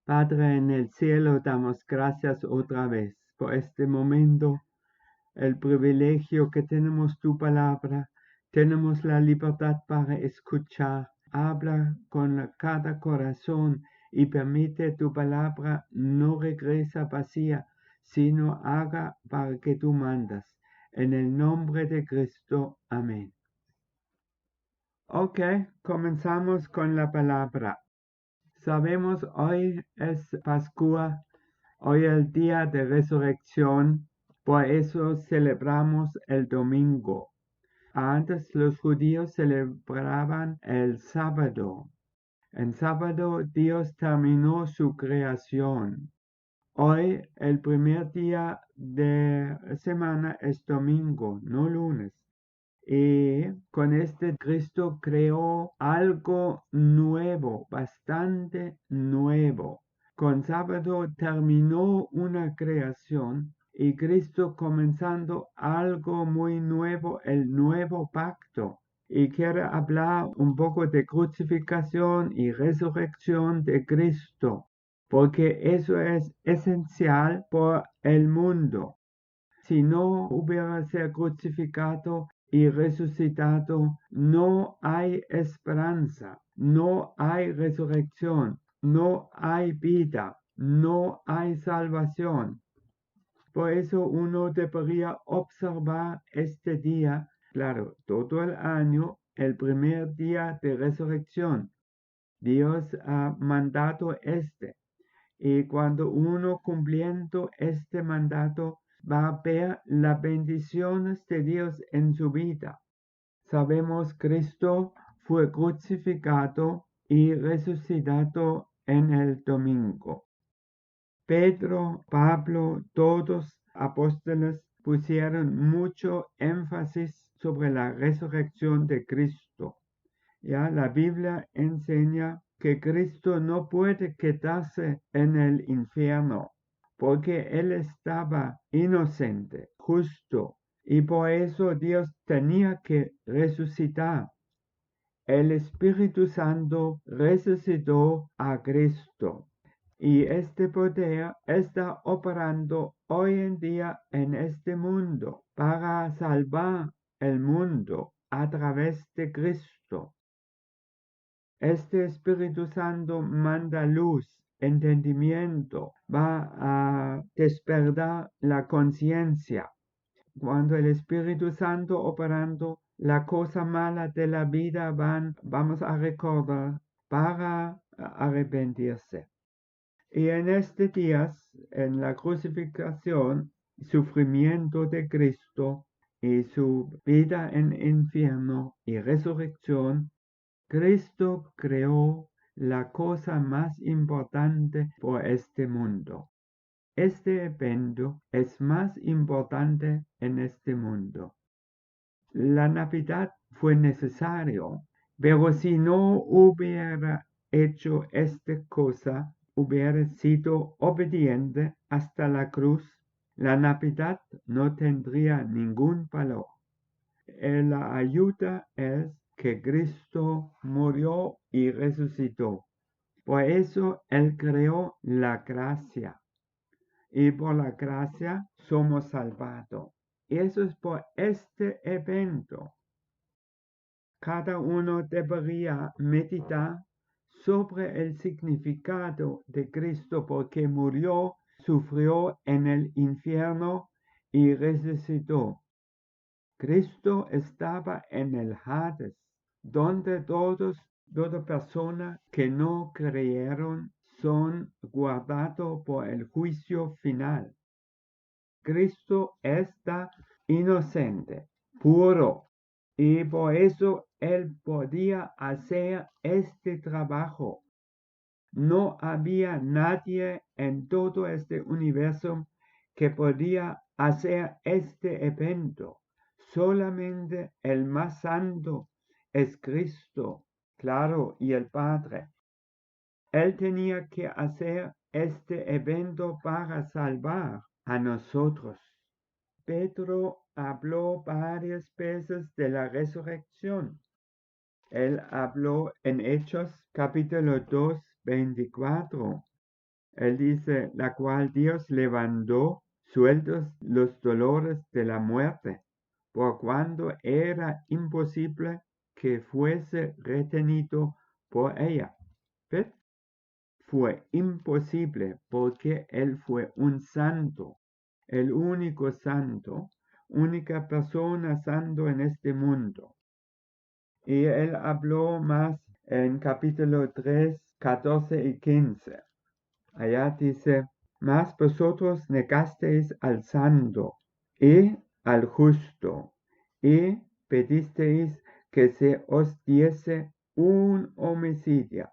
Padre en el cielo, damos gracias otra vez por este momento, el privilegio que tenemos tu palabra, tenemos la libertad para escuchar. Habla con cada corazón y permite tu palabra no regresa vacía, sino haga para que tú mandas. En el nombre de Cristo. Amén. Ok, comenzamos con la palabra. Sabemos hoy es Pascua, hoy el día de resurrección, por eso celebramos el domingo. Antes los judíos celebraban el sábado. En sábado Dios terminó su creación. Hoy el primer día de semana es domingo, no lunes. Y con este Cristo creó algo nuevo, bastante nuevo. Con sábado terminó una creación y Cristo comenzando algo muy nuevo, el nuevo pacto. Y quiero hablar un poco de crucifixión y resurrección de Cristo, porque eso es esencial por el mundo. Si no hubiera sido crucificado y resucitado, no hay esperanza, no hay resurrección, no hay vida, no hay salvación. Por eso uno debería observar este día, claro, todo el año, el primer día de resurrección. Dios ha mandado este. Y cuando uno cumpliendo este mandato va a ver las bendiciones de Dios en su vida. Sabemos Cristo fue crucificado y resucitado en el domingo. Pedro, Pablo, todos apóstoles pusieron mucho énfasis sobre la resurrección de Cristo. Ya la Biblia enseña que Cristo no puede quedarse en el infierno, porque Él estaba inocente, justo, y por eso Dios tenía que resucitar. El Espíritu Santo resucitó a Cristo, y este poder está operando hoy en día en este mundo para salvar el mundo a través de Cristo. Este Espíritu Santo manda luz, entendimiento, va a despertar la conciencia. Cuando el Espíritu Santo operando, la cosa mala de la vida vamos a recordar para arrepentirse. Y en estos días, en la crucifixión, sufrimiento de Cristo y su vida en infierno y resurrección, Cristo creó la cosa más importante por este mundo. Este evento es más importante en este mundo. La Navidad fue necesario, pero si no hubiera hecho esta cosa, hubiera sido obediente hasta la cruz, la Navidad no tendría ningún valor. La ayuda es que Cristo murió y resucitó. Por eso Él creó la gracia. Y por la gracia somos salvados. Y eso es por este evento. Cada uno debería meditar sobre el significado de Cristo porque murió, sufrió en el infierno y resucitó. Cristo estaba en el Hades, donde toda persona que no creyeron son guardados por el juicio final. Cristo está inocente, puro, y por eso Él podía hacer este trabajo. No había nadie en todo este universo que podía hacer este evento. Solamente el más santo es Cristo, claro, y el Padre. Él tenía que hacer este evento para salvar a nosotros. Pedro habló varias veces de la resurrección. Él habló en Hechos capítulo 2, 24. Él dice, la cual Dios levantó sueltos los dolores de la muerte, por cuando era imposible que fuese retenido por ella. ¿Ves? Fue imposible porque Él fue un santo, el único santo, única persona santo en este mundo. Y Él habló más en capítulo 3, 14 y 15. Allá dice, mas vosotros negasteis al santo y al justo, y pedisteis que se os diese un homicidio,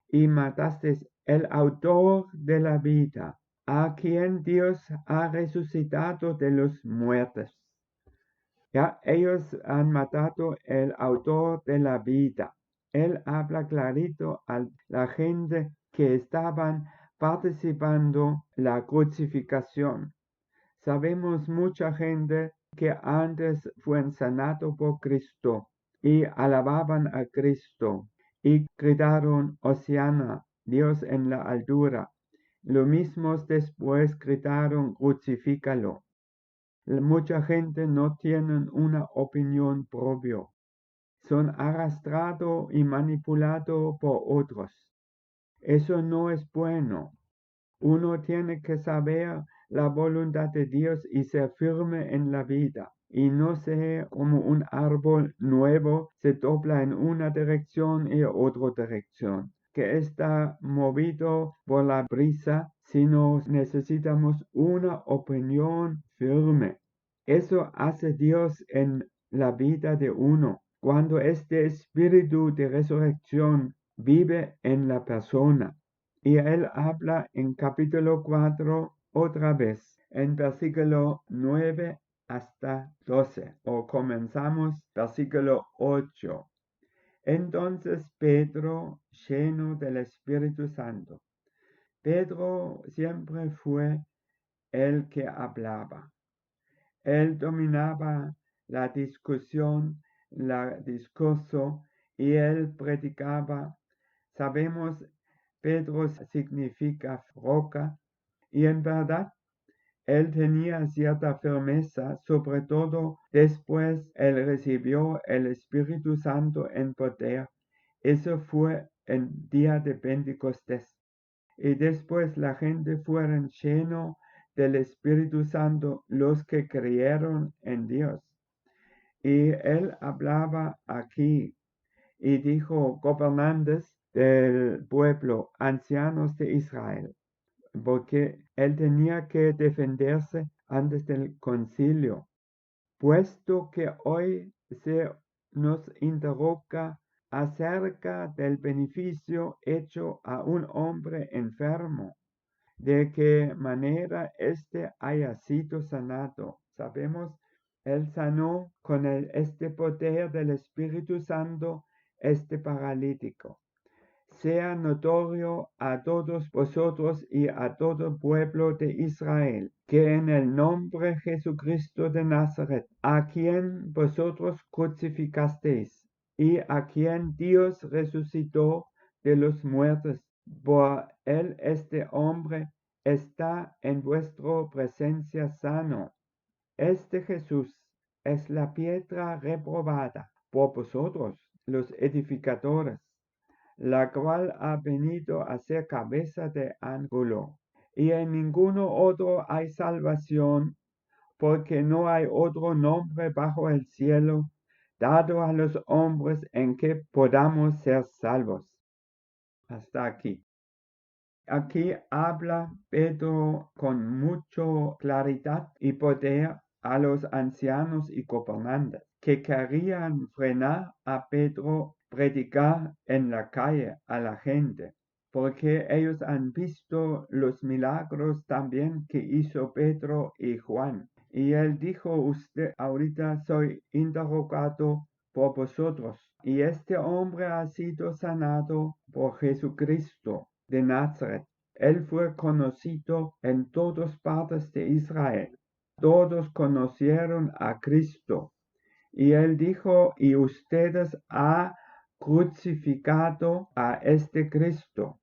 y matasteis el autor de la vida, a quien Dios ha resucitado de los muertos. Ya ellos han matado el autor de la vida. Él habla clarito a la gente que estaban participando la crucificación. Sabemos mucha gente que antes fue sanado por Cristo y alababan a Cristo y gritaron Hosiana, Dios en la altura. Lo mismo después gritaron crucifícalo. Mucha gente no tiene una opinión propia. Son arrastrados y manipulados por otros. Eso no es bueno. Uno tiene que saber la voluntad de Dios y ser firme en la vida. Y no ser como un árbol nuevo se dobla en una dirección y otra dirección, que está movido por la brisa, sino necesitamos una opinión firme. Eso hace Dios en la vida de uno, cuando este espíritu de resurrección vive en la persona. Y él habla en capítulo 4 otra vez, en versículo 9 hasta 12, o comenzamos versículo 8. Entonces Pedro, lleno del Espíritu Santo. Pedro siempre fue el que hablaba. Él dominaba la discusión, el discurso, y él predicaba. Sabemos, Pedro significa roca, y en verdad él tenía cierta firmeza, sobre todo después él recibió el Espíritu Santo en poder. Eso fue el día de Pentecostés. Y después la gente fueron llenos del Espíritu Santo los que creyeron en Dios. Y él hablaba aquí y dijo, gobernantes del pueblo, ancianos de Israel, porque él tenía que defenderse antes del concilio, puesto que hoy se nos interroga acerca del beneficio hecho a un hombre enfermo, de qué manera éste haya sido sanado. Sabemos, él sanó con este poder del Espíritu Santo este paralítico. Sea notorio a todos vosotros y a todo el pueblo de Israel, que en el nombre de Jesucristo de Nazaret, a quien vosotros crucificasteis, y a quien Dios resucitó de los muertos, por él este hombre está en vuestra presencia sano. Este Jesús es la piedra reprobada por vosotros, los edificadores, la cual ha venido a ser cabeza de ángulo. Y en ninguno otro hay salvación, porque no hay otro nombre bajo el cielo dado a los hombres en que podamos ser salvos. Hasta aquí. Aquí habla Pedro con mucha claridad y poder a los ancianos y gobernantes que querían frenar a Pedro predicar en la calle a la gente, porque ellos han visto los milagros también que hizo Pedro y Juan. Y él dijo, usted ahorita soy interrogado por vosotros, y este hombre ha sido sanado por Jesucristo de Nazaret. Él fue conocido en todas partes de Israel. Todos conocieron a Cristo. Y él dijo, y ustedes han crucificado a este Cristo.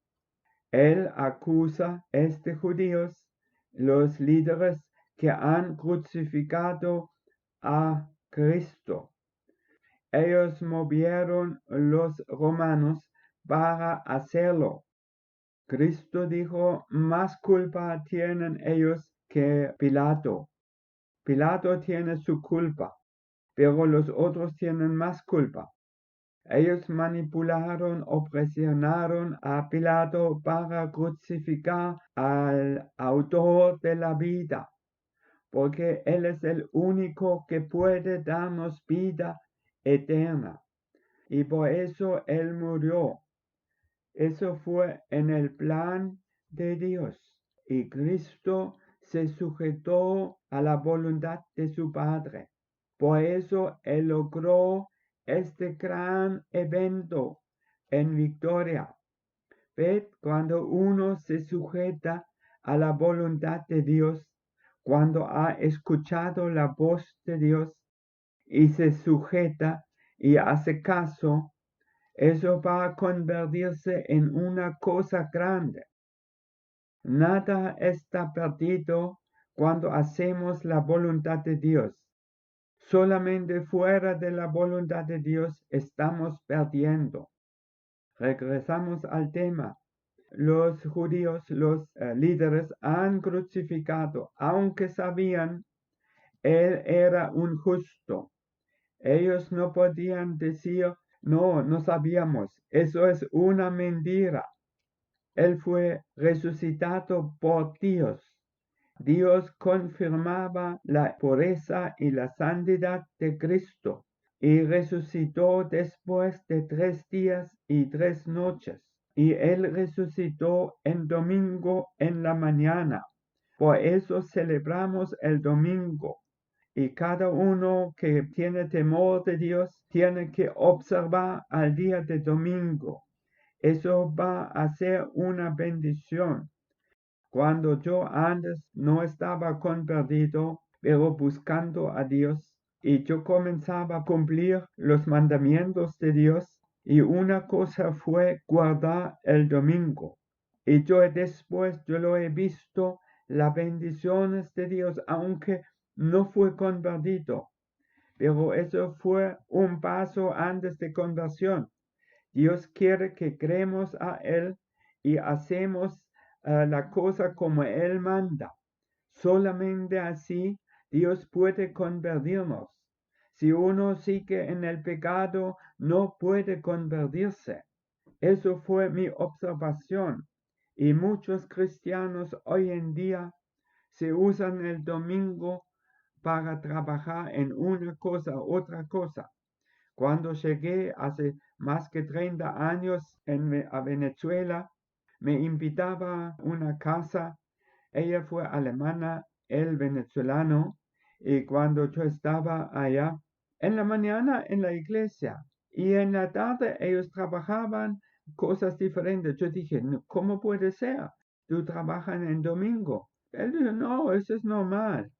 Él acusa a judíos, los líderes que han crucificado a Cristo. Ellos movieron los romanos para hacerlo. Cristo dijo, más culpa tienen ellos que Pilato. Pilato tiene su culpa, pero los otros tienen más culpa. Ellos manipularon o presionaron a Pilato para crucificar al autor de la vida, porque Él es el único que puede darnos vida eterna. Y por eso Él murió. Eso fue en el plan de Dios. Y Cristo se sujetó a la voluntad de su Padre. Por eso Él logró este gran evento en victoria. Ved, cuando uno se sujeta a la voluntad de Dios, cuando ha escuchado la voz de Dios y se sujeta y hace caso, eso va a convertirse en una cosa grande. Nada está perdido cuando hacemos la voluntad de Dios. Solamente fuera de la voluntad de Dios estamos perdiendo. Regresamos al tema. Los judíos, los líderes han crucificado, aunque sabían él era un justo. Ellos no podían decir, no, no sabíamos, eso es una mentira. Él fue resucitado por Dios. Dios confirmaba la pureza y la santidad de Cristo y resucitó después de 3 días y 3 noches. Y Él resucitó en domingo en la mañana. Por eso celebramos el domingo. Y cada uno que tiene temor de Dios tiene que observar al día de domingo. Eso va a ser una bendición. Cuando yo antes no estaba convertido, pero buscando a Dios, y yo comenzaba a cumplir los mandamientos de Dios, y una cosa fue guardar el domingo. Y yo después yo lo he visto, las bendiciones de Dios, aunque no fue convertido. Pero eso fue un paso antes de conversión. Dios quiere que creemos a Él y hacemos la cosa como Él manda. Solamente así Dios puede convertirnos. Si uno sigue en el pecado, no puede convertirse. Eso fue mi observación. Y muchos cristianos hoy en día se usan el domingo para trabajar en una cosa, otra cosa. Cuando llegué hace más que 30 años a Venezuela, me invitaba a una casa. Ella fue alemana, él venezolano, y cuando yo estaba allá, en la mañana en la iglesia y en la tarde ellos trabajaban cosas diferentes. Yo dije, ¿cómo puede ser? ¿Tú trabajas en domingo? Él dijo, no, eso es normal.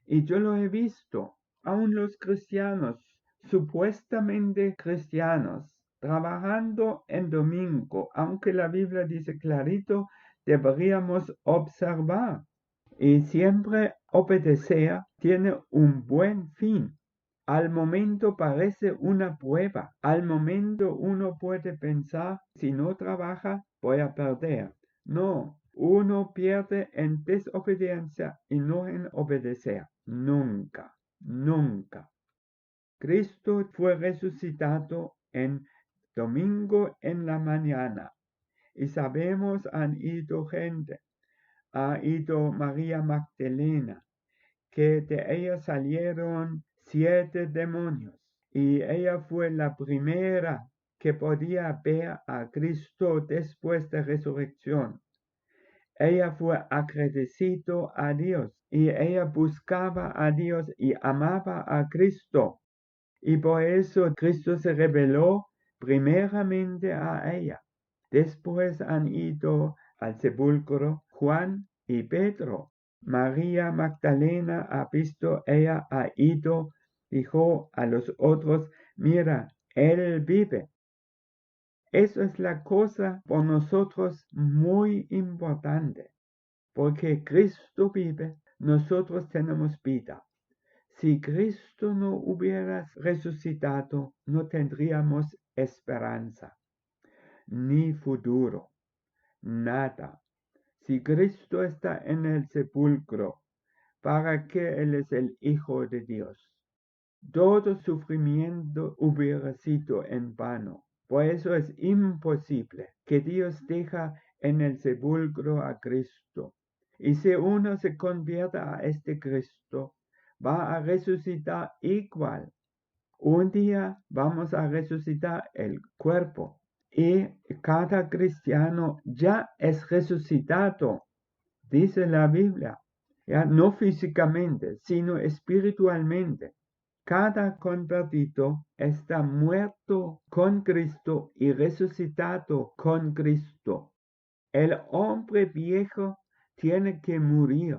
Y yo lo he visto, aún los cristianos, supuestamente cristianos, trabajando en domingo, aunque la Biblia dice clarito, deberíamos observar. Y siempre obedecer tiene un buen fin. Al momento parece una prueba. Al momento uno puede pensar, si no trabaja, voy a perder. No, uno pierde en desobediencia y no en obedecer. Nunca, nunca. Cristo fue resucitado en domingo en la mañana. Y sabemos han ido gente. Ha ido María Magdalena, que de ella salieron 7 demonios. Y ella fue la primera que podía ver a Cristo después de resurrección. Ella fue agradecido a Dios y ella buscaba a Dios y amaba a Cristo. Y por eso Cristo se reveló primeramente a ella. Después han ido al sepulcro Juan y Pedro. María Magdalena ha visto, ella ha ido, dijo a los otros, mira, él vive. Eso es la cosa por nosotros muy importante, porque Cristo vive, nosotros tenemos vida. Si Cristo no hubiera resucitado, no tendríamos esperanza, ni futuro, nada. Si Cristo está en el sepulcro, ¿para qué Él es el Hijo de Dios? Todo sufrimiento hubiera sido en vano. Por eso es imposible que Dios deja en el sepulcro a Cristo. Y si uno se convierta a este Cristo, va a resucitar igual. Un día vamos a resucitar el cuerpo. Y cada cristiano ya es resucitado, dice la Biblia. Ya, no físicamente, sino espiritualmente. Cada convertido está muerto con Cristo y resucitado con Cristo. El hombre viejo tiene que morir.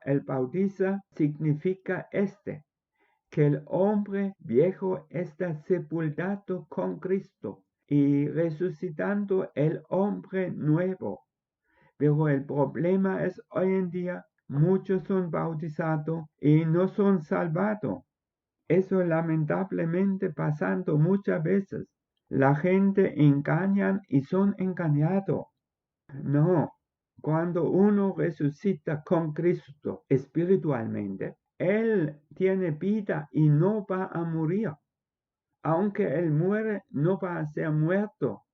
El bautizo significa que el hombre viejo está sepultado con Cristo y resucitando el hombre nuevo. Pero el problema es hoy en día muchos son bautizados y no son salvados. Eso lamentablemente pasando muchas veces. La gente engañan y son engañados. No, cuando uno resucita con Cristo espiritualmente, Él tiene vida y no va a morir. Aunque Él muere, no va a ser muerto.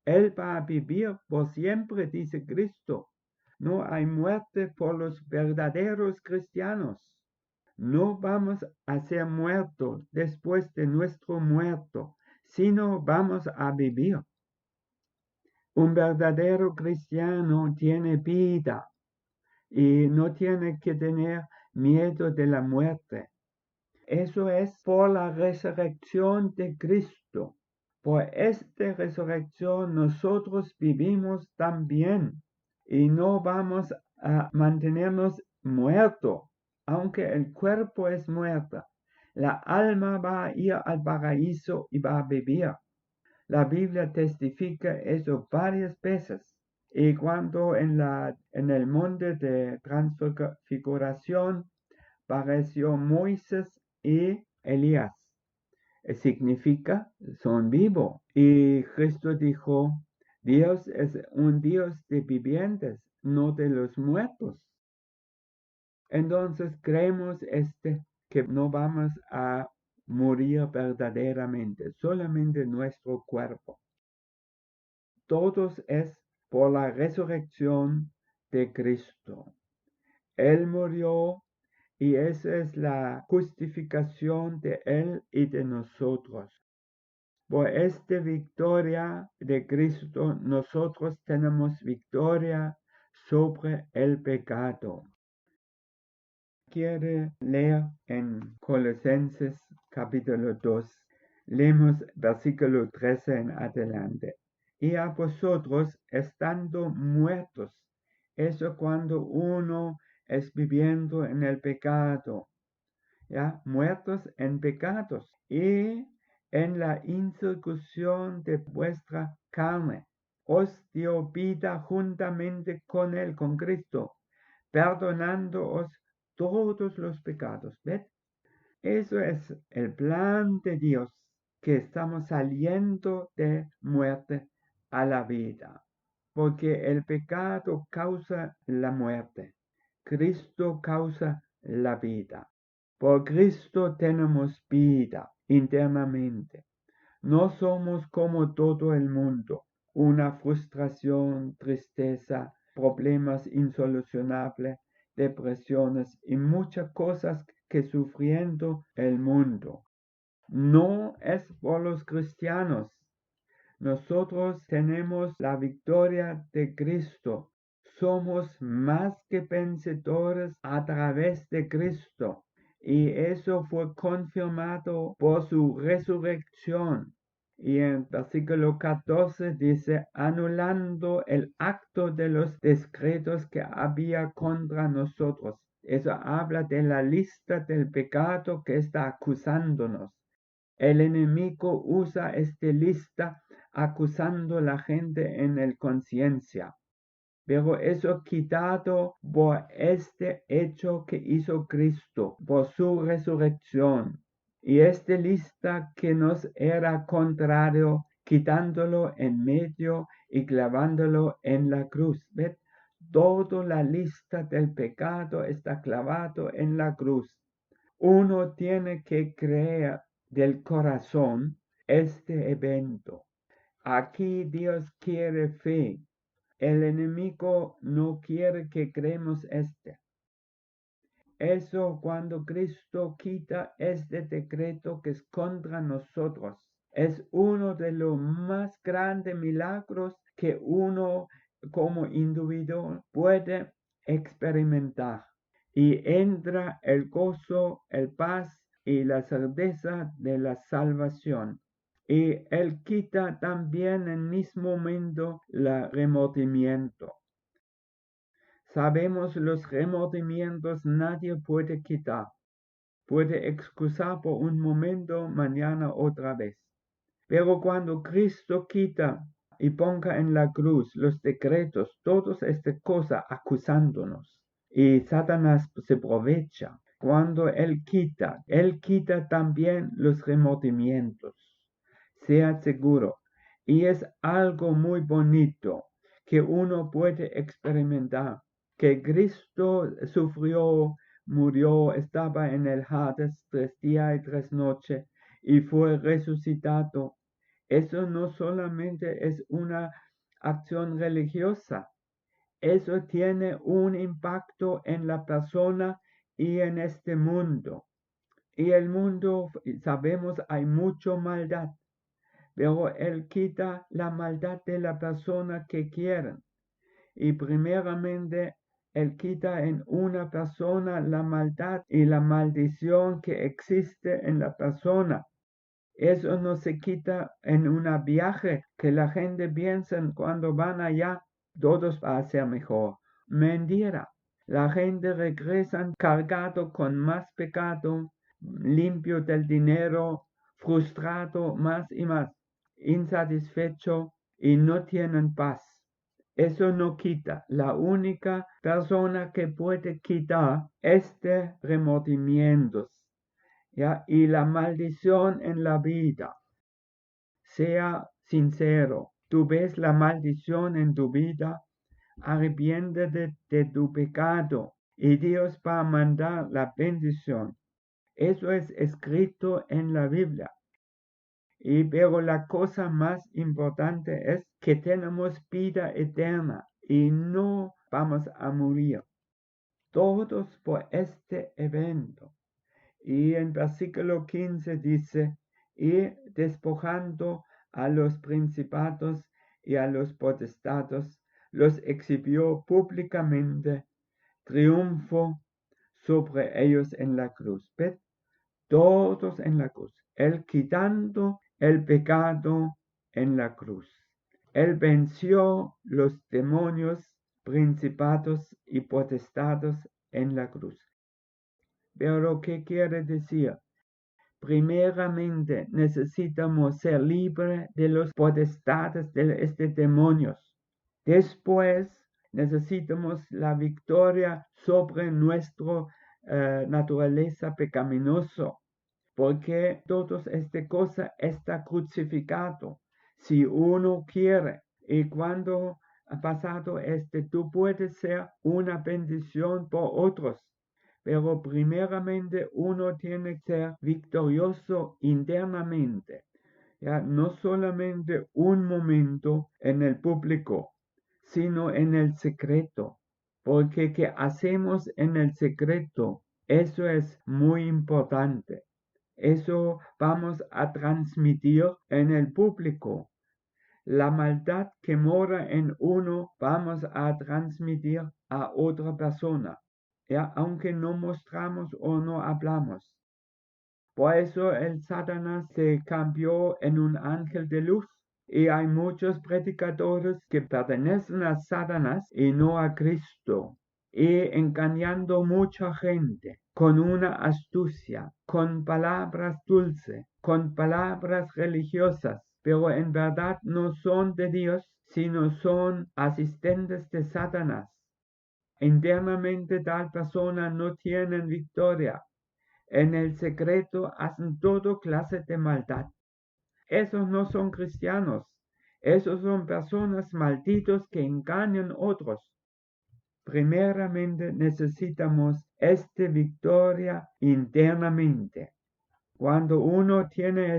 Él va a vivir por siempre, dice Cristo. No hay muerte por los verdaderos cristianos. No vamos a ser muertos después de nuestro muerto, sino vamos a vivir. Un verdadero cristiano tiene vida y no tiene que tener miedo de la muerte. Eso es por la resurrección de Cristo. Por esta resurrección nosotros vivimos también y no vamos a mantenernos muertos. Aunque el cuerpo es muerto, la alma va a ir al paraíso y va a vivir. La Biblia testifica eso varias veces. Y cuando en el monte de transfiguración apareció Moisés y Elías, significa son vivos. Y Cristo dijo, Dios es un Dios de vivientes, no de los muertos. Entonces creemos que no vamos a morir verdaderamente, solamente nuestro cuerpo. Todos es por la resurrección de Cristo. Él murió y esa es la justificación de Él y de nosotros. Por esta victoria de Cristo, nosotros tenemos victoria sobre el pecado. Quiere leer en Colosenses capítulo 2. Leemos versículo 13 en adelante. Y a vosotros, estando muertos, eso cuando uno es viviendo en el pecado, ya, muertos en pecados y en la incircuncisión de vuestra carne, os dio vida juntamente con él, con Cristo, perdonándoos todos los pecados. ¿Ves? Eso es el plan de Dios, que estamos saliendo de muerte a la vida, porque el pecado causa la muerte, Cristo causa la vida. Por Cristo tenemos vida internamente. No somos como todo el mundo, una frustración, tristeza, problemas insolucionables, depresiones y muchas cosas que sufriendo el mundo. No es por los cristianos. Nosotros tenemos la victoria de Cristo. Somos más que vencedores a través de Cristo. Y eso fue confirmado por su resurrección. Y en versículo 14 dice, anulando el acto de los decretos que había contra nosotros. Eso habla de la lista del pecado que está acusándonos. El enemigo usa esta lista acusando a la gente en el conciencia. Pero eso quitado por este hecho que hizo Cristo, por su resurrección. Y esta lista que nos era contrario, quitándolo en medio y clavándolo en la cruz. ¿Ves? Toda la lista del pecado está clavado en la cruz. Uno tiene que creer del corazón este evento. Aquí Dios quiere fe. El enemigo no quiere que creemos Eso cuando Cristo quita este decreto que es contra nosotros. Es uno de los más grandes milagros que uno como individuo puede experimentar. Y entra el gozo, el paz y la certeza de la salvación. Y Él quita también en el mismo momento el remordimiento. Sabemos los remordimientos nadie puede quitar. Puede excusar por un momento, mañana otra vez. Pero cuando Cristo quita y ponga en la cruz los decretos, todas estas cosas acusándonos, y Satanás se aprovecha. Cuando Él quita también los remordimientos. Sea seguro. Y es algo muy bonito que uno puede experimentar. Que Cristo sufrió, murió, estaba en el Hades 3 días y 3 noches y fue resucitado. Eso no solamente es una acción religiosa, eso tiene un impacto en la persona y en este mundo. Y el mundo, sabemos, hay mucha maldad, pero Él quita la maldad de la persona que quieren. Y primeramente, Él quita en una persona la maldad y la maldición que existe en la persona. Eso no se quita en un viaje que la gente piensa cuando van allá, todos va a ser mejor. Mentira. La gente regresa cargado con más pecado, limpio del dinero, frustrado más y más, insatisfecho y no tienen paz. Eso no quita. La única persona que puede quitar este remordimientos, ¿ya? Y la maldición en la vida. Sea sincero. Tú ves la maldición en tu vida, arrepiéntete de tu pecado y Dios va a mandar la bendición. Eso es escrito en la Biblia. Pero la cosa más importante es que tenemos vida eterna y no vamos a morir. Todos por este evento. Y en versículo 15 dice, y despojando a los principados y a los potestados, los exhibió públicamente, triunfo sobre ellos en la cruz. ¿Ves? Todos en la cruz. Él quitando el pecado en la cruz. Él venció los demonios, principados y potestados en la cruz. Pero, ¿qué quiere decir? Primeramente, necesitamos ser libres de los potestades de estos demonios. Después, necesitamos la victoria sobre nuestra naturaleza pecaminosa, porque todas estas cosas está crucificado. Si uno quiere, y cuando ha pasado tú puedes ser una bendición por otros. Pero primeramente uno tiene que ser victorioso internamente. ¿Ya? No solamente un momento en el público, sino en el secreto. Porque ¿qué hacemos en el secreto? Eso es muy importante. Eso vamos a transmitir en el público. La maldad que mora en uno vamos a transmitir a otra persona. ¿Ya? Aunque no mostramos o no hablamos. Por eso el Satanás se cambió en un ángel de luz. Y hay muchos predicadores que pertenecen a Satanás y no a Cristo. Y engañando mucha gente con una astucia, con palabras dulces, con palabras religiosas, pero en verdad no son de Dios, sino son asistentes de Satanás. Internamente tal persona no tiene victoria. En el secreto hacen todo clase de maldad. Esos no son cristianos. Esos son personas malditos que engañan a otros. Primeramente necesitamos esta victoria internamente. Cuando uno tiene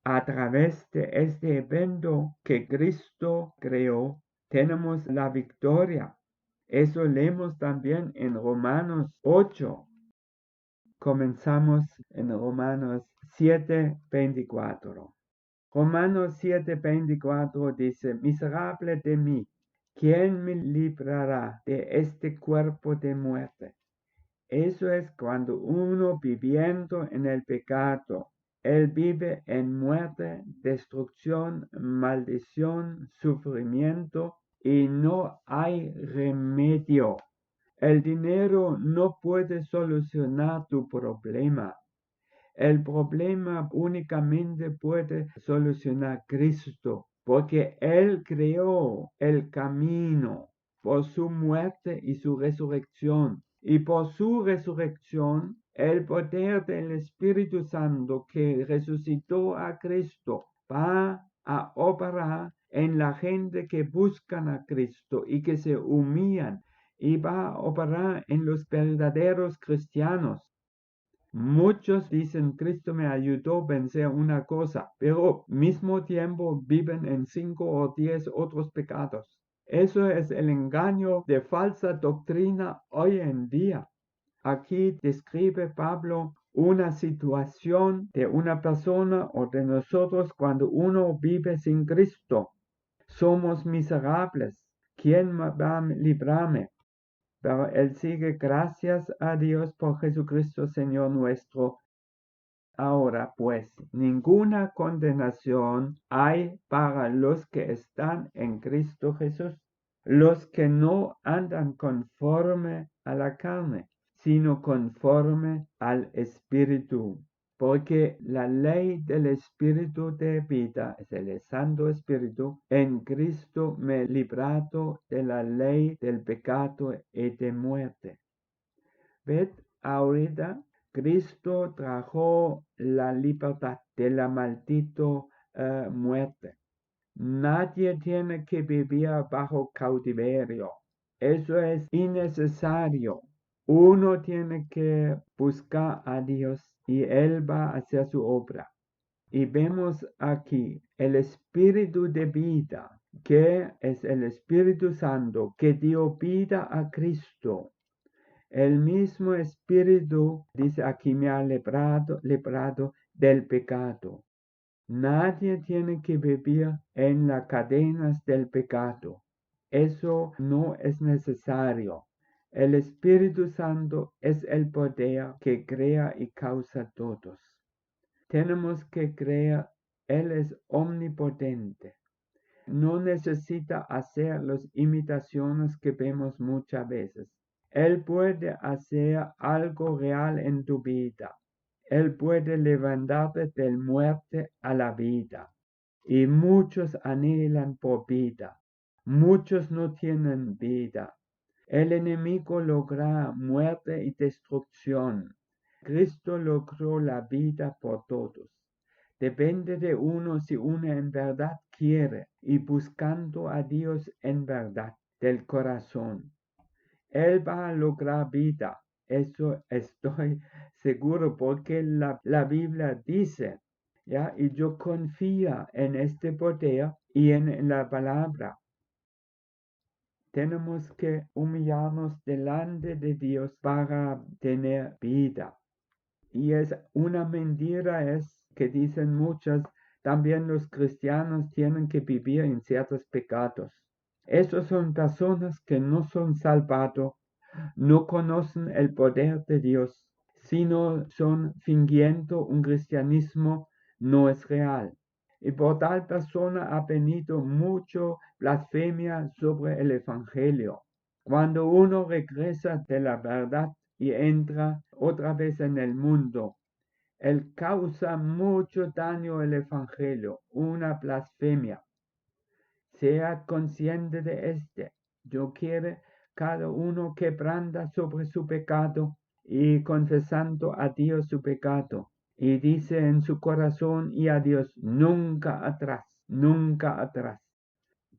a través de este evento que Cristo creó, tenemos la victoria. Eso leemos también en Romanos 8. Comenzamos en Romanos 7:24. Romanos 7:24 dice, miserable de mí, ¿quién me librará de este cuerpo de muerte? Eso es cuando uno viviendo en el pecado, él vive en muerte, destrucción, maldición, sufrimiento y no hay remedio. El dinero no puede solucionar tu problema. El problema únicamente puede solucionar Cristo, porque Él creó el camino por su muerte y su resurrección. Y por su resurrección, el poder del Espíritu Santo que resucitó a Cristo va a operar en la gente que buscan a Cristo y que se humillan, y va a operar en los verdaderos cristianos. Muchos dicen, Cristo me ayudó a vencer una cosa, pero al mismo tiempo viven en 5 o 10 otros pecados. Eso es el engaño de falsa doctrina hoy en día. Aquí describe Pablo una situación de una persona o de nosotros cuando uno vive sin Cristo. Somos miserables. ¿Quién va a librarme? Pero él sigue, gracias a Dios por Jesucristo Señor nuestro. Ahora pues, ninguna condenación hay para los que están en Cristo Jesús, los que no andan conforme a la carne, sino conforme al Espíritu. Porque la ley del Espíritu de vida, es el Santo Espíritu, en Cristo me librado de la ley del pecado y de muerte. ¿Ved? Ahorita Cristo trajo la libertad de la maldita muerte. Nadie tiene que vivir bajo cautiverio. Eso es innecesario. Uno tiene que buscar a Dios y Él va a hacer su obra. Y vemos aquí el Espíritu de vida, que es el Espíritu Santo, que dio vida a Cristo. El mismo Espíritu, dice aquí, me ha librado del pecado. Nadie tiene que vivir en las cadenas del pecado. Eso no es necesario. El Espíritu Santo es el poder que crea y causa todos. Tenemos que creer, Él es omnipotente. No necesita hacer las imitaciones que vemos muchas veces. Él puede hacer algo real en tu vida. Él puede levantarte de la muerte a la vida. Y muchos anhelan por vida. Muchos no tienen vida. El enemigo logra muerte y destrucción. Cristo logró la vida por todos. Depende de uno si uno en verdad quiere y buscando a Dios en verdad del corazón. Él va a lograr vida. Eso estoy seguro porque la Biblia dice, ¿ya? Y yo confío en este poder y en la palabra. Tenemos que humillarnos delante de Dios para tener vida. Y es una mentira es que dicen muchas, también los cristianos tienen que vivir en ciertos pecados. Esos son personas que no son salvados, no conocen el poder de Dios, sino son fingiendo un cristianismo no es real. Y por tal persona ha venido mucho blasfemia sobre el Evangelio. Cuando uno regresa de la verdad y entra otra vez en el mundo, Él causa mucho daño el Evangelio, una blasfemia. Sea consciente de este. Yo quiero cada uno quebranta sobre su pecado y confesando a Dios su pecado. Y dice en su corazón y a Dios, nunca atrás, nunca atrás.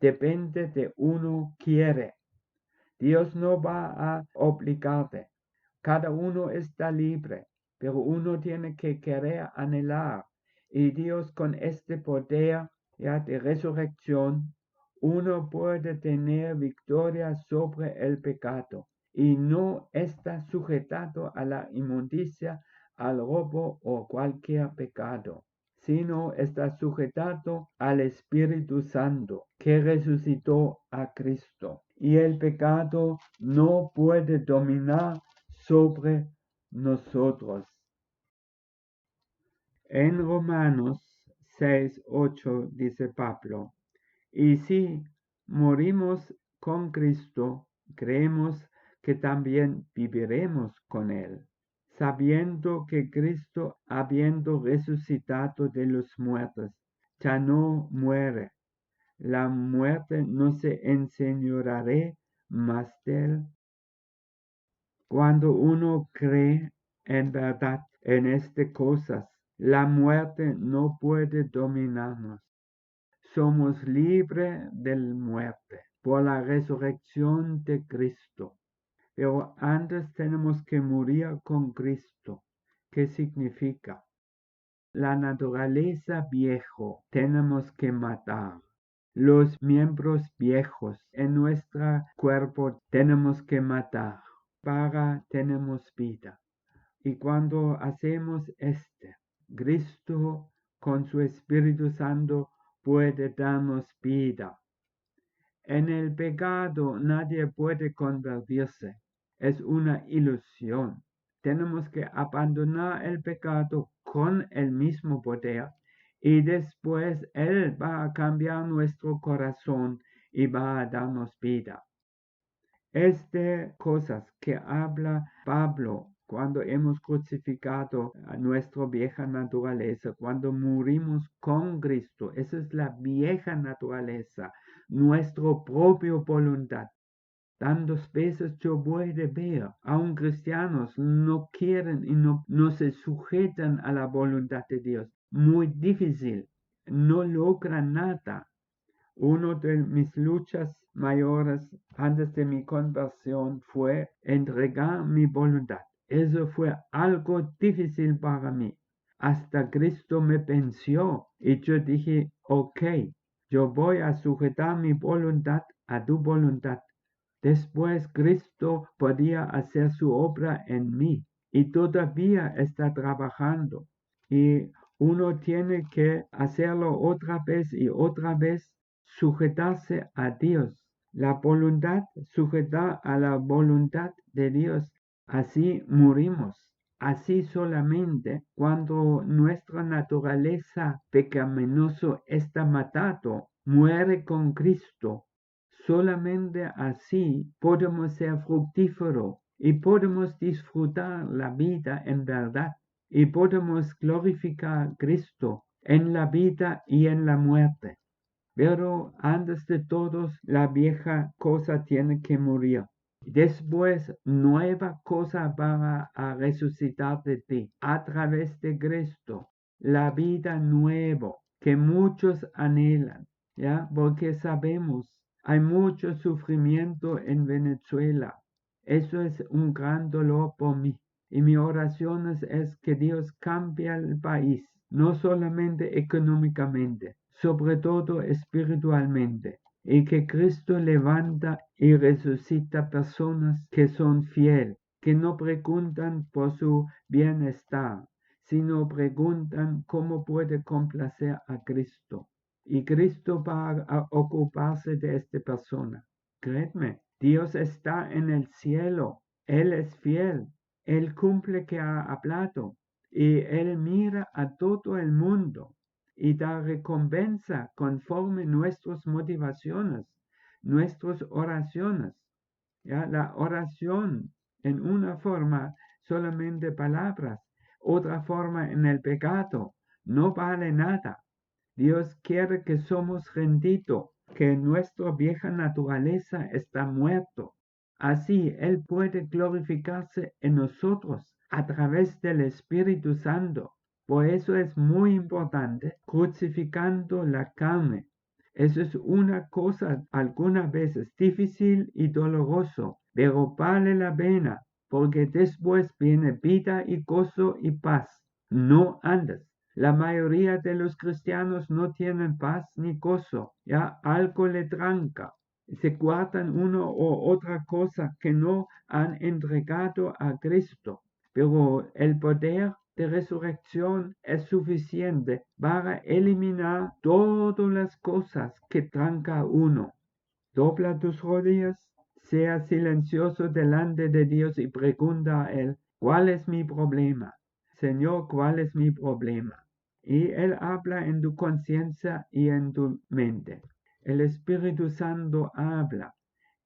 Depende de uno quiere. Dios no va a obligarte. Cada uno está libre, pero uno tiene que querer anhelar. Y Dios con este poder ya de resurrección, uno puede tener victoria sobre el pecado y no está sujetado a la inmundicia, al robo o cualquier pecado, sino está sujetado al Espíritu Santo que resucitó a Cristo. Y el pecado no puede dominar sobre nosotros. En Romanos 6:8 dice Pablo, y si morimos con Cristo, creemos que también viviremos con Él, sabiendo que Cristo, habiendo resucitado de los muertos, ya no muere. La muerte no se enseñoreará más de Él. Cuando uno cree en verdad en estas cosas, la muerte no puede dominarnos. Somos libres de la muerte por la resurrección de Cristo. Pero antes tenemos que morir con Cristo. ¿Qué significa? La naturaleza viejo tenemos que matar. Los miembros viejos en nuestro cuerpo tenemos que matar. Para tenemos vida. Y cuando hacemos Cristo con su Espíritu Santo puede darnos vida. En el pecado nadie puede convertirse. Es una ilusión. Tenemos que abandonar el pecado con el mismo poder y después Él va a cambiar nuestro corazón y va a darnos vida. Es de cosas que habla Pablo cuando hemos crucificado a nuestra vieja naturaleza, cuando morimos con Cristo. Esa es la vieja naturaleza, nuestra propia voluntad. Tantas veces yo voy a ver, aun cristianos no quieren y no se sujetan a la voluntad de Dios. Muy difícil, no logran nada. Una de mis luchas mayores antes de mi conversión fue entregar mi voluntad. Eso fue algo difícil para mí. Hasta Cristo me venció y yo dije, ok, yo voy a sujetar mi voluntad a tu voluntad. Después Cristo podía hacer su obra en mí y todavía está trabajando. Y uno tiene que hacerlo otra vez y otra vez, sujetarse a Dios. La voluntad sujetar a la voluntad de Dios. Así morimos. Así solamente cuando nuestra naturaleza pecaminosa está matado, muere con Cristo. Solamente así podemos ser fructíferos y podemos disfrutar la vida en verdad y podemos glorificar a Cristo en la vida y en la muerte. Pero antes de todos, la vieja cosa tiene que morir. Después, nueva cosa va a resucitar de ti a través de Cristo. La vida nueva que muchos anhelan, ¿ya? Porque sabemos, hay mucho sufrimiento en Venezuela. Eso es un gran dolor por mí. Y mi oración es que Dios cambie el país, no solamente económicamente, sobre todo espiritualmente, y que Cristo levanta y resucita personas que son fieles, que no preguntan por su bienestar, sino preguntan cómo puede complacer a Cristo. Y Cristo va a ocuparse de esta persona. Créeme, Dios está en el cielo, Él es fiel, Él cumple que ha hablado y Él mira a todo el mundo y da recompensa conforme nuestras motivaciones, nuestras oraciones. ¿Ya? La oración en una forma solamente palabras, otra forma en el pecado no vale nada. Dios quiere que somos rendidos, que nuestra vieja naturaleza está muerto. Así Él puede glorificarse en nosotros a través del Espíritu Santo. Por eso es muy importante crucificando la carne. Eso es una cosa algunas veces difícil y doloroso, pero vale la pena, porque después viene vida y gozo y paz, no antes. La mayoría de los cristianos no tienen paz ni gozo, ya algo le tranca. Se guardan uno o otra cosa que no han entregado a Cristo, pero el poder de resurrección es suficiente para eliminar todas las cosas que tranca uno. Dobla tus rodillas, sea silencioso delante de Dios y pregunta a Él, ¿cuál es mi problema? Señor, ¿cuál es mi problema? Y Él habla en tu conciencia y en tu mente. El Espíritu Santo habla.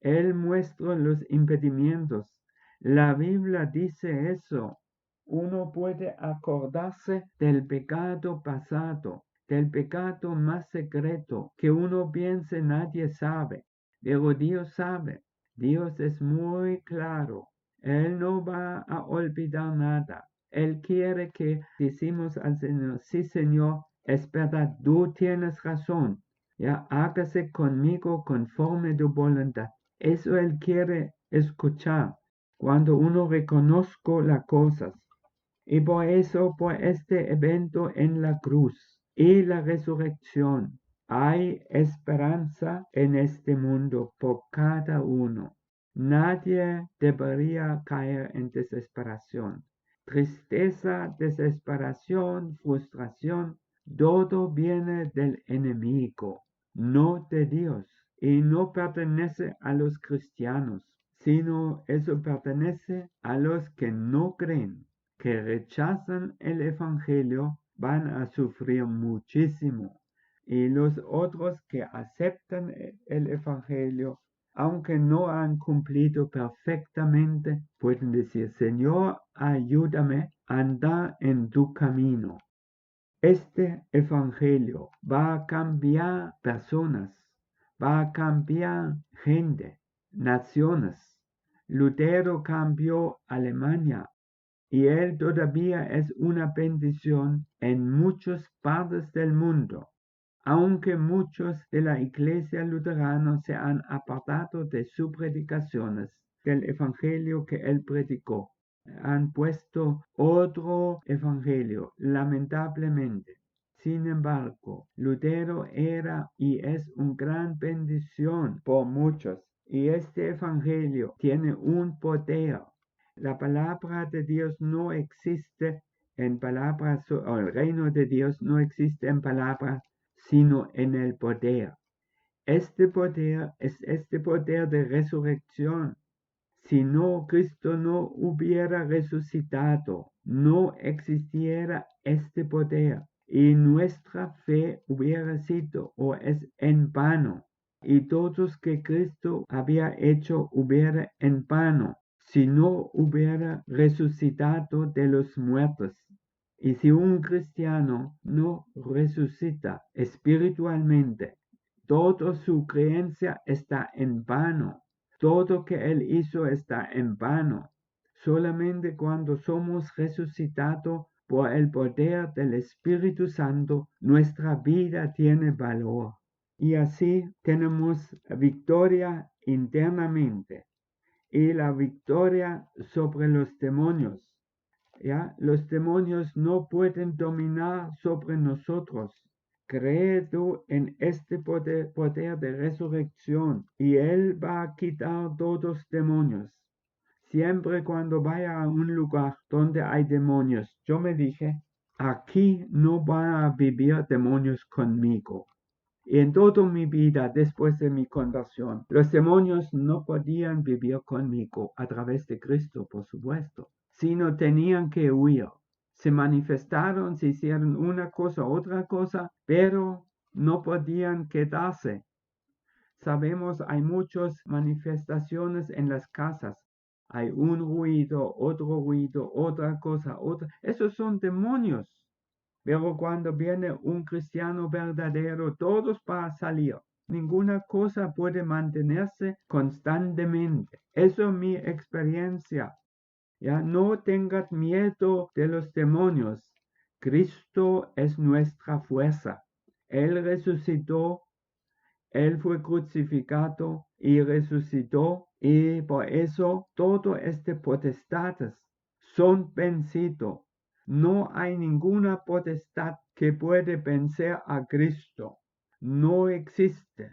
Él muestra los impedimentos. La Biblia dice eso. Uno puede acordarse del pecado pasado, del pecado más secreto, que uno piense nadie sabe, pero Dios sabe. Dios es muy claro. Él no va a olvidar nada. Él quiere que decimos al Señor, sí Señor, es verdad, tú tienes razón. Ya hágase conmigo conforme tu voluntad. Eso Él quiere escuchar cuando uno reconozca las cosas. Y por eso, por este evento en la cruz y la resurrección, hay esperanza en este mundo por cada uno. Nadie debería caer en desesperación. Tristeza, desesperación, frustración, todo viene del enemigo, no de Dios, y no pertenece a los cristianos, sino eso pertenece a los que no creen, que rechazan el Evangelio, van a sufrir muchísimo. Y los otros que aceptan el Evangelio, aunque no han cumplido perfectamente, pueden decir, Señor, ayúdame a andar en tu camino. Este Evangelio va a cambiar personas, va a cambiar gente, naciones. Lutero cambió Alemania y él todavía es una bendición en muchas partes del mundo, aunque muchos de la iglesia luterana se han apartado de sus predicaciones, del evangelio que él predicó. Han puesto otro evangelio, lamentablemente. Sin embargo, Lutero era y es una gran bendición por muchos. Y este evangelio tiene un poder. La palabra de Dios no existe en palabras, o el reino de Dios no existe en palabras, sino en el poder. Este poder es este poder de resurrección. Si no, Cristo no hubiera resucitado, no existiera este poder y nuestra fe hubiera sido o es en vano y todos que Cristo había hecho hubiera en vano si no hubiera resucitado de los muertos. Y si un cristiano no resucita espiritualmente, toda su creencia está en vano. Todo que Él hizo está en vano. Solamente cuando somos resucitados por el poder del Espíritu Santo, nuestra vida tiene valor. Y así tenemos victoria internamente y la victoria sobre los demonios. ¿Ya? Los demonios no pueden dominar sobre nosotros. Cree tú en este poder de resurrección y Él va a quitar todos los demonios. Siempre cuando vaya a un lugar donde hay demonios, yo me dije, aquí no van a vivir demonios conmigo. Y en toda mi vida después de mi conversión, los demonios no podían vivir conmigo a través de Cristo, por supuesto, sino tenían que huir. Se manifestaron, se hicieron una cosa, otra cosa, pero no podían quedarse. Sabemos, hay muchas manifestaciones en las casas. hay un ruido, otra cosa, otra. Esos son demonios. Pero cuando viene un cristiano verdadero, todos van a salir. Ninguna cosa puede mantenerse constantemente. Eso es mi experiencia. Ya no tengas miedo de los demonios. Cristo es nuestra fuerza. Él resucitó, Él fue crucificado y resucitó, y por eso todas estas potestades son vencidos. No hay ninguna potestad que puede vencer a Cristo. No existe.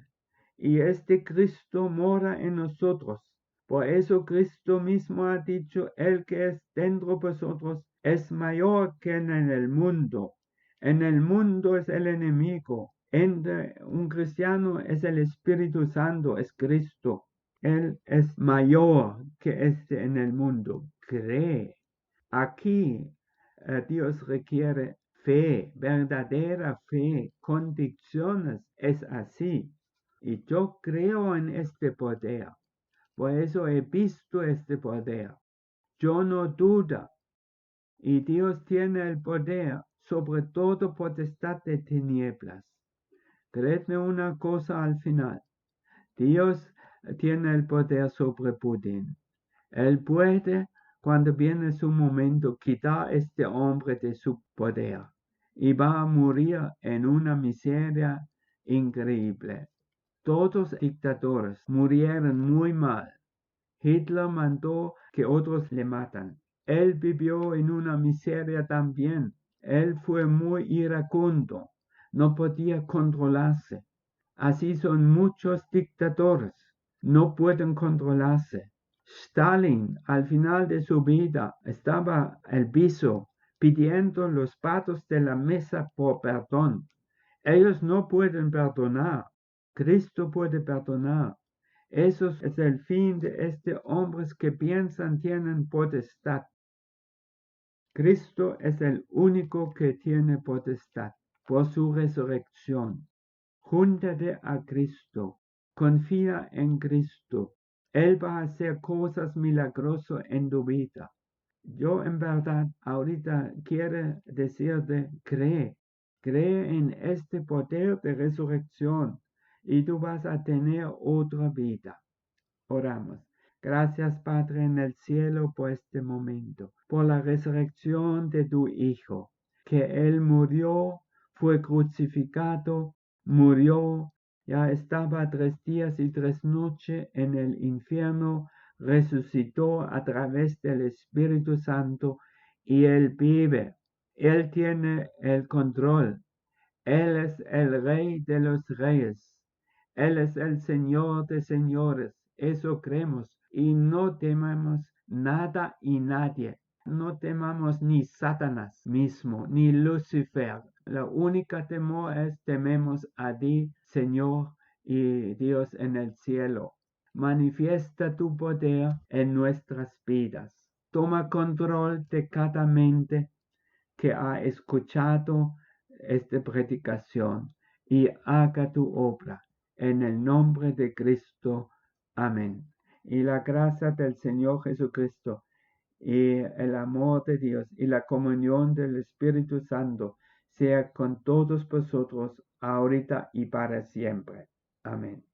Y este Cristo mora en nosotros. Por eso Cristo mismo ha dicho, el que es dentro de vosotros es mayor que en el mundo. En el mundo es el enemigo. Entre un cristiano es el Espíritu Santo, es Cristo. Él es mayor que este en el mundo. Cree. Aquí Dios requiere fe, verdadera fe, convicciones. Es así. Y yo creo en este poder. Por eso he visto este poder. Yo no dudo. Y Dios tiene el poder sobre todo potestad de tinieblas. Créeme una cosa al final. Dios tiene el poder sobre Putin. Él puede, cuando viene su momento, quitar a este hombre de su poder y va a morir en una miseria increíble. Todos los dictadores murieron muy mal. Hitler mandó que otros le matan. Él vivió en una miseria también. Él fue muy iracundo. No podía controlarse. Así son muchos dictadores. No pueden controlarse. Stalin, al final de su vida, estaba al piso pidiendo los patos de la mesa por perdón. Ellos no pueden perdonar. Cristo puede perdonar. Eso es el fin de estos hombres que piensan tienen potestad. Cristo es el único que tiene potestad por su resurrección. Júntate a Cristo. Confía en Cristo. Él va a hacer cosas milagrosas en tu vida. Yo en verdad ahorita quiero decirte, cree en este poder de resurrección y tú vas a tener otra vida. Oramos. Gracias, Padre, en el cielo por este momento, por la resurrección de tu Hijo, que Él murió, fue crucificado, murió, ya estaba 3 días y 3 noches en el infierno, resucitó a través del Espíritu Santo y Él vive. Él tiene el control. Él es el Rey de los Reyes. Él es el Señor de señores. Eso creemos y no temamos nada y nadie. No temamos ni Satanás mismo, ni Lucifer. La única temor es tememos a ti, Señor y Dios en el cielo. Manifiesta tu poder en nuestras vidas. Toma control de cada mente que ha escuchado esta predicación y haga tu obra. En el nombre de Cristo. Amén. Y la gracia del Señor Jesucristo y el amor de Dios y la comunión del Espíritu Santo sea con todos vosotros ahorita y para siempre. Amén.